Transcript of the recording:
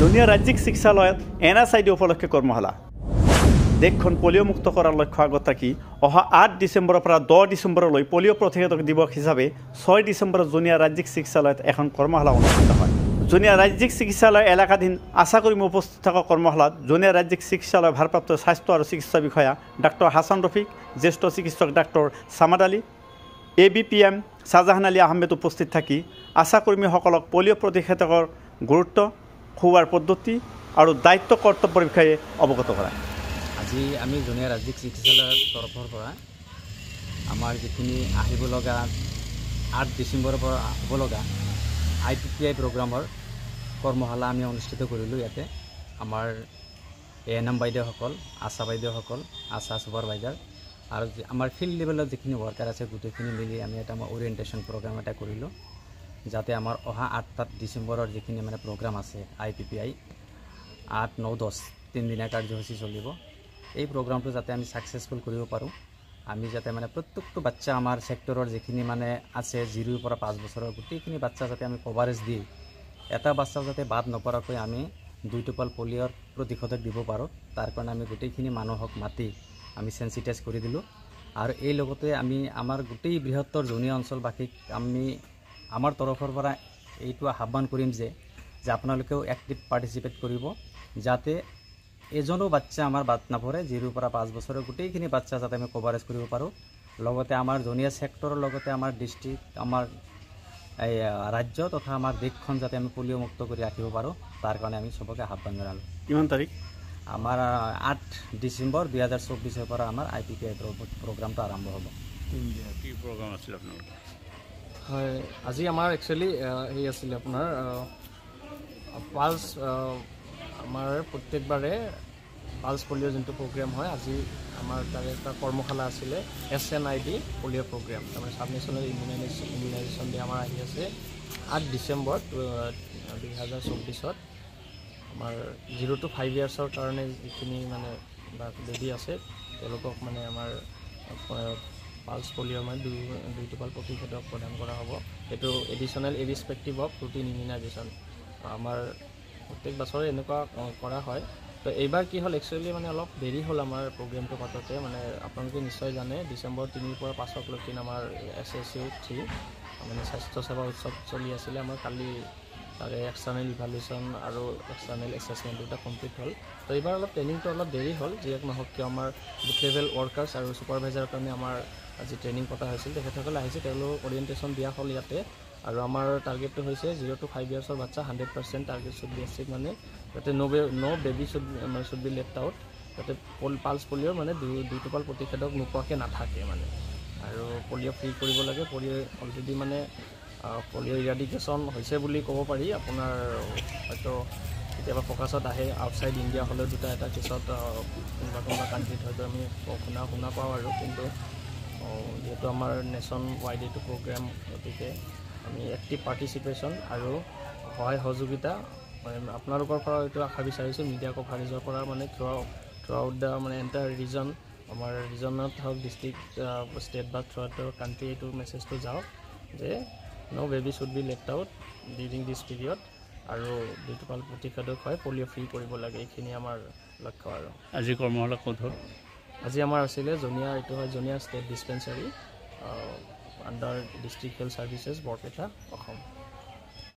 Junior ৰাজ্যিক চিকিৎসালয়ত NSID উপলক্ষে কৰ্মশালা দেশখন পলিঅ' মুক্ত কৰাৰ লক্ষ্য আগত ৰাখি অহা 8 ডিচেম্বৰৰ পৰা 10 ডিচেম্বৰলৈ পলিঅ' প্ৰতিষেধক দিৱস হিচাপে 6 ডিচেম্বৰত জুনিয়ৰ ৰাজ্যিক চিকিৎসালয়ত এখন কৰ্মশালা অনুষ্ঠিত হয়। জুনিয়ৰ ৰাজ্যিক চিকিৎসালয় এলেকাধীন আশাকৰ্মী উপস্থিত থকা কৰ্মশালাত জুনিয়ৰ ৰাজ্যিক চিকিৎসালয় ভাৰপ্ৰাপ্ত স্বাস্থ্য আৰু চিকিৎসা বিষয়া ডাক্তৰ হাছান ৰফিক, জ্যেষ্ঠ চিকিৎসক ডাক্তৰ সামাদ আলী, ABPM শাহজাহান আলী আহমেদ উপস্থিত থাকি আশাকৰ্মীসকলক পলিঅ' প্ৰতিষেধকৰ গুৰুত্ব, খুওৱাৰ পদ্ধতি আৰু দায়িত্ব কৰ্তব্যৰ বিষয়ে অৱগত কৰায়। আজি আমি জুনিয়ৰ ৰাজ্যিক চিকিৎসালয়ৰ তৰফৰ পৰা আমাৰ যিখিনি আহিব লগা 8 ডিচেম্বৰৰ পৰা হ'ব লগা IPPI প্ৰগ্ৰামৰ কৰ্মশালা আমি অনুষ্ঠিত কৰিলোঁ। ইয়াতে আমাৰ ANM বাইদেউসকল, আশা বাইদেউসকল, আশা ছুপাৰভাইজাৰ আৰু আমাৰ ফিল্ড লেভেলত যিখিনি ৱৰ্কাৰ আছে গোটেইখিনি মিলি আমি এটা অৰিয়েণ্টেশ্যন প্ৰগ্ৰাম এটা কৰিলোঁ, যাতে আমাৰ অহা 8 ডিচেম্বৰৰ যিখিনি মানে প্ৰগ্ৰাম আছে IPPI 8, 9, 10 তিনিদিনীয়া কাৰ্যসূচী চলিব। এই প্ৰগ্ৰামটো যাতে আমি ছাকচেছফুল কৰিব পাৰোঁ, আমি যাতে মানে প্ৰত্যেকটো বাচ্চা আমাৰ ছেক্টৰৰ যিখিনি মানে আছে 0 পৰা 5 বছৰৰ গোটেইখিনি বাচ্চা যাতে আমি কভাৰেজ দি এটা বাচ্চাও যাতে বাদ নপৰাকৈ আমি 2 টোপাল পলিঅ'ৰ প্ৰতিষেধক দিব পাৰোঁ, তাৰ কাৰণে আমি গোটেইখিনি মানুহক মাতি আমি চেনচিটাইজ কৰি দিলোঁ। আৰু এই লগতে আমি আমাৰ গোটেই বৃহত্তৰ জুনিয়ৰ অঞ্চলবাসীক আমি আমাৰ তৰফৰ পৰা এইটো আহ্বান কৰিম যে আপোনালোকেও এক্টিভ পাৰ্টিচিপেট কৰিব, যাতে এজনো বাচ্চা আমাৰ বাদ নপৰে। 0 পৰা 5 বছৰৰ গোটেইখিনি বাচ্চা যাতে আমি কভাৰেজ কৰিব পাৰোঁ, লগতে আমাৰ জুনিয়ৰ ছেক্টৰৰ লগতে আমাৰ ডিষ্ট্ৰিক্ট, আমাৰ এই ৰাজ্য তথা আমাৰ দেশখন যাতে আমি পলিঅ' মুক্ত কৰি ৰাখিব পাৰোঁ, তাৰ কাৰণে আমি চবকে আহ্বান জনালোঁ। কিমান তাৰিখ? আমাৰ 8 ডিচেম্বৰ 2024 পৰা আমাৰ IPPI প্ৰগ্ৰামটো আৰম্ভ হ'ব। কি প্ৰগ্ৰাম আছিল আপোনালোকৰ? হয়, আজি আমাৰ একচুৱেলি এই আছিলে আপোনাৰ পালছ, আমাৰ প্ৰত্যেকবাৰে পালছ পলিঅ' যোনটো প্ৰগ্ৰাম হয়, আজি আমাৰ তাৰে এটা কৰ্মশালা আছিলে SNID পলিঅ' প্ৰগ্ৰাম, তাৰমানে চাব নেশ্যনেল ইমিউনাইজেশ্যন ডে আমাৰ আহি আছে 8 ডিচেম্বৰ 2024। আমাৰ 0 to 5 ইয়াৰ্ছৰ কাৰণে যিখিনি মানে বেবী আছে তেওঁলোকক মানে আমাৰ পালছ পলিঅ' মানে 2 টোপাল প্ৰতিষেধক প্ৰদান কৰা হ'ব। সেইটো এডিশ্যনেল ইৰিছপেক্টিভ অফ ৰুটিন ইমিউনাইজেশ্যন আমাৰ প্ৰত্যেক বছৰে এনেকুৱা কৰা হয়। তো এইবাৰ কি হ'ল, একচুৱেলি মানে অলপ দেৰি হ'ল আমাৰ প্ৰগ্ৰেমটো পাতোঁতে। মানে আপোনালোকে নিশ্চয় জানে ডিচেম্বৰ 3 পৰা 5লৈকে আমাৰ SSU3 মানে স্বাস্থ্য সেৱা উৎসৱ চলি আছিলে। আমাৰ কালি তাৰে এক্সটাৰ্নেল ইভালুৱেশ্যন আৰু এক্সটাৰ্নেল এছেছমেণ্ট দুটা কমপ্লিট হ'ল। তো এইবাৰ অলপ ট্ৰেইনিংটো অলপ দেৰি হ'ল, যিয়ে নহওক কিয় আমাৰ বুথ লেভেল ৱৰ্কাৰ্ছ আৰু ছুপাৰভাইজাৰৰ কাৰণে আমাৰ আজি ট্ৰেইনিং পতা হৈছিল। তেখেতসকলে আহিছে, তেওঁলোকক অৰিয়েণ্টেশ্যন দিয়া হ'ল ইয়াতে। আৰু আমাৰ টাৰ্গেটটো হৈছে 0 to 5 ইয়াৰ্ছৰ বাচ্চা 100% টাৰ্গেট শুড বি এচিভ, মানে যাতে no baby should be left out, যাতে পালছ পলিঅ'ৰ মানে 2 টোপাল প্ৰতিষেধক নোপোৱাকৈ নাথাকে মানে। আৰু পলিঅ' ফ্ৰী কৰিব লাগে। পলিঅ' অলৰেডি মানে পলিঅ' ইৰাডিকেশ্যন হৈছে বুলি ক'ব পাৰি। আপোনাৰ হয়তো কেতিয়াবা ফ'কাছত আহে আউটছাইড ইণ্ডিয়া হ'লেও 2-এটা কেছত কোনোবা কাণ্ট্ৰিত হয়তো আমি শুনা পাওঁ আৰু, কিন্তু যিহেতু আমাৰ নেশ্যন ৱাইড এইটো প্ৰগ্ৰেম, গতিকে আমি এক্টিভ পাৰ্টিচিপেশ্যন আৰু সহায় সহযোগিতা মানে আপোনালোকৰ পৰা এইটো আশা বিচাৰিছোঁ, মিডিয়া কভাৰেজৰ পৰা মানে থ্ৰু আউট দ্য মানে এণ্টায়াৰ ৰিজন, আমাৰ ৰিজনত হওক, ডিষ্ট্ৰিক্ট, ষ্টেট বা থ্ৰু আউট দ্য কাণ্ট্ৰি এইটো মেছেজটো যাওক যে no baby should be left out during this period, আৰু 2 টোপাল প্ৰতিষেধক হয় পলিঅ' ফ্ৰী কৰিব লাগে। এইখিনি আমাৰ লক্ষ্য। আৰু আজি কৰ্মশালা ক'ত হ'ল? আজি আমাৰ আছিলে জুনিয়ৰ, এইটো হয় junior state dispensary under district health services Barpeta, Assam.